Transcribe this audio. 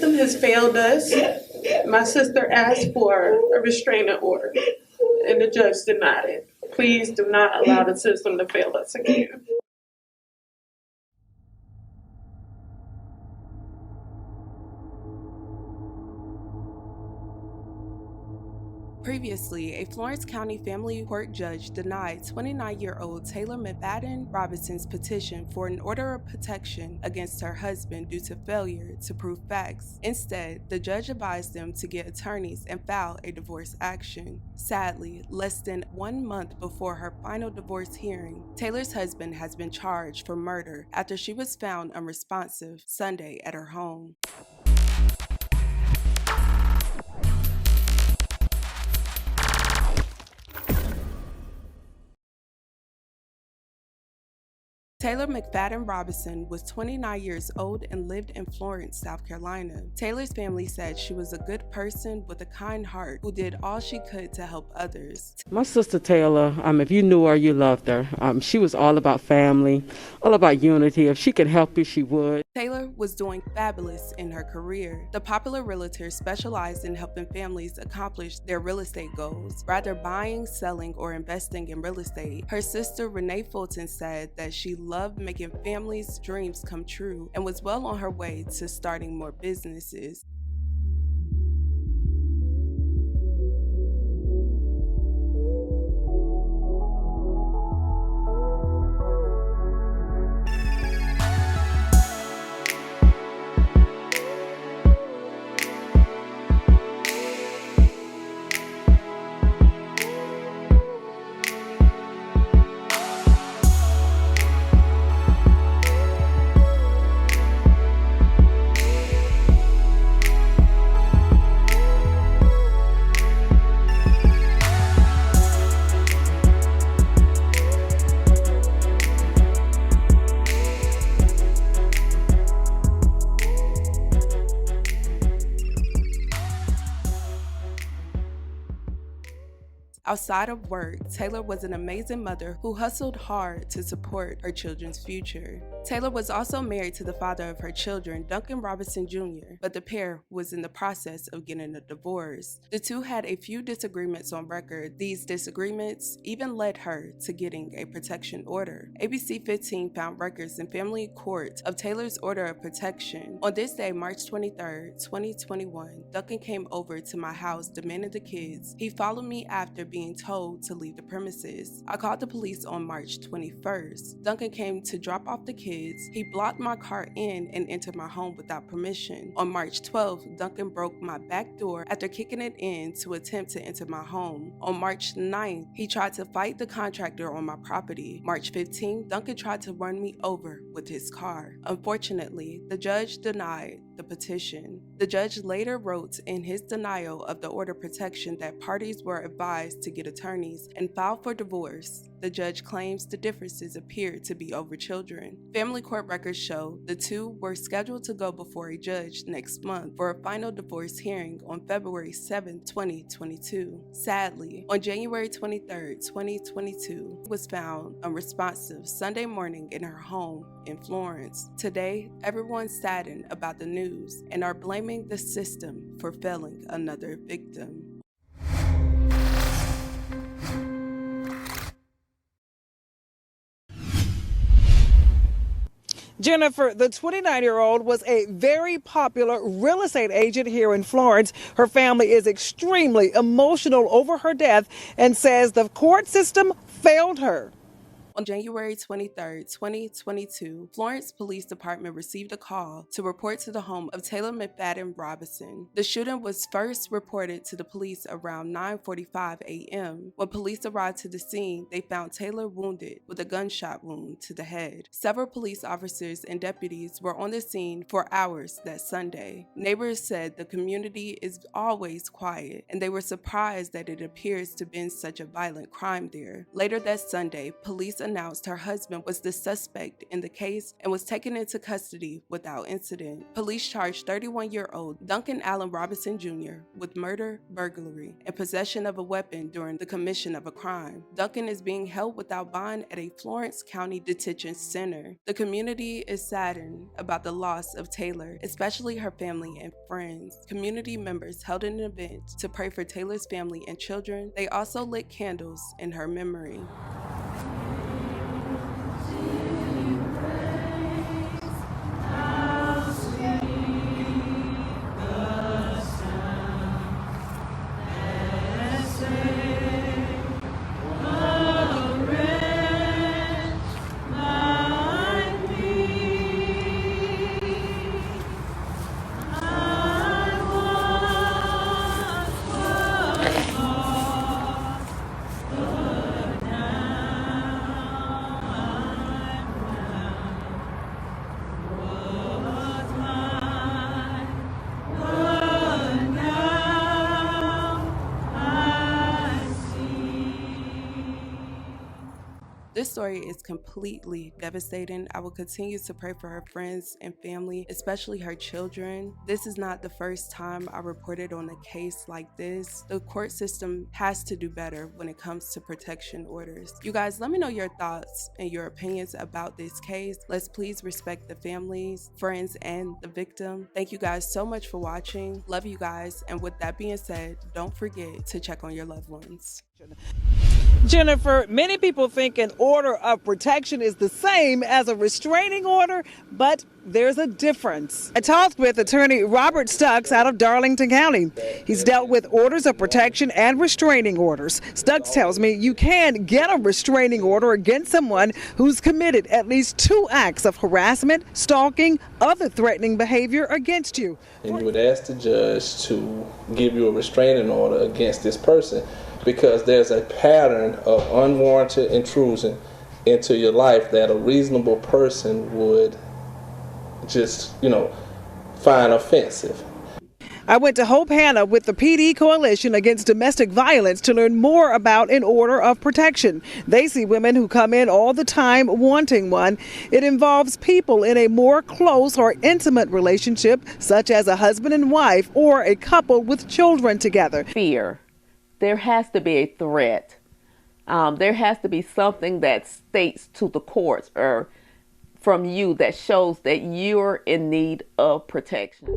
Has failed us. My sister asked for a restraining order, and the judge denied it. Please do not allow the system to fail us again. Previously, a Florence County family court judge denied 29-year-old Taylor McFadden Robinson's petition for an order of protection against her husband due to failure to prove facts. Instead, the judge advised them to get attorneys and file a divorce action. Sadly, less than 1 month before her final divorce hearing, Taylor's husband has been charged for murder after she was found unresponsive Sunday at her home. Taylor McFadden Robinson was 29 years old and lived in Florence, South Carolina. Taylor's family said she was a good person with a kind heart who did all she could to help others. My sister Taylor, if you knew her, you loved her. She was all about family, all about unity. If she could help you, she would. Taylor was doing fabulous in her career. The popular realtor specialized in helping families accomplish their real estate goals, rather buying, selling, or investing in real estate. Her sister Renee Fulton said that she loved making families' dreams come true and was well on her way to starting more businesses. Outside of work, Taylor was an amazing mother who hustled hard to support her children's future. Taylor was also married to the father of her children, Duncan Robinson Jr., but the pair was in the process of getting a divorce. The two had a few disagreements on record. These disagreements even led her to getting a protection order. ABC 15 found records in family court of Taylor's order of protection. On this day, March 23, 2021, Duncan came over to my house demanding the kids. He followed me after being told to leave the premises. I called the police on March 21st. Duncan came to drop off the kids. He blocked my car in and entered my home without permission. On March 12th, Duncan broke my back door after kicking it in to attempt to enter my home. On March 9th, he tried to fight the contractor on my property. March 15th, Duncan tried to run me over with his car. Unfortunately, the judge denied the petition. The judge later wrote in his denial of the order of protection that parties were advised to get attorneys and file for divorce. The judge claims the differences appeared to be over children. Family court records show the two were scheduled to go before a judge next month for a final divorce hearing on February 7, 2022. Sadly, on January 23, 2022, was found unresponsive Sunday morning in her home in Florence. Today, everyone's saddened about the news and are blaming the system for failing another victim. Jennifer, the 29-year-old, was a very popular real estate agent here in Florence. Her family is extremely emotional over her death and says the court system failed her. On January 23, 2022, Florence Police Department received a call to report to the home of Taylor McFadden Robinson. The shooting was first reported to the police around 9:45 a.m. When police arrived to the scene, they found Taylor wounded with a gunshot wound to the head. Several police officers and deputies were on the scene for hours that Sunday. Neighbors said the community is always quiet, and they were surprised that it appears to have been such a violent crime there. Later that Sunday, police announced her husband was the suspect in the case and was taken into custody without incident. Police charged 31-year-old Duncan Allen Robinson Jr. with murder, burglary, and possession of a weapon during the commission of a crime. Duncan is being held without bond at a Florence County detention center. The community is saddened about the loss of Taylor, especially her family and friends. Community members held an event to pray for Taylor's family and children. They also lit candles in her memory. This story is completely devastating. I will continue to pray for her friends and family, especially her children. This is not the first time I reported on a case like this. The court system has to do better when it comes to protection orders. You guys, let me know your thoughts and your opinions about this case. Let's please respect the families, friends, and the victim. Thank you guys so much for watching. Love you guys. And with that being said, don't forget to check on your loved ones. Jennifer, many people think an order of protection is the same as a restraining order, but there's a difference. I talked with attorney Robert Stucks out of Darlington County. He's dealt with orders of protection and restraining orders. Stucks tells me you can get a restraining order against someone who's committed at least 2 acts of harassment, stalking, other threatening behavior against you. And you would ask the judge to give you a restraining order against this person, because there's a pattern of unwarranted intrusion into your life that a reasonable person would just, find offensive. I went to Hope Hanna with the PD Coalition Against Domestic Violence to learn more about an order of protection. They see women who come in all the time wanting one. It involves people in a more close or intimate relationship, such as a husband and wife or a couple with children together. Fear. There has to be a threat. There has to be something that states to the courts or from you that shows that you're in need of protection.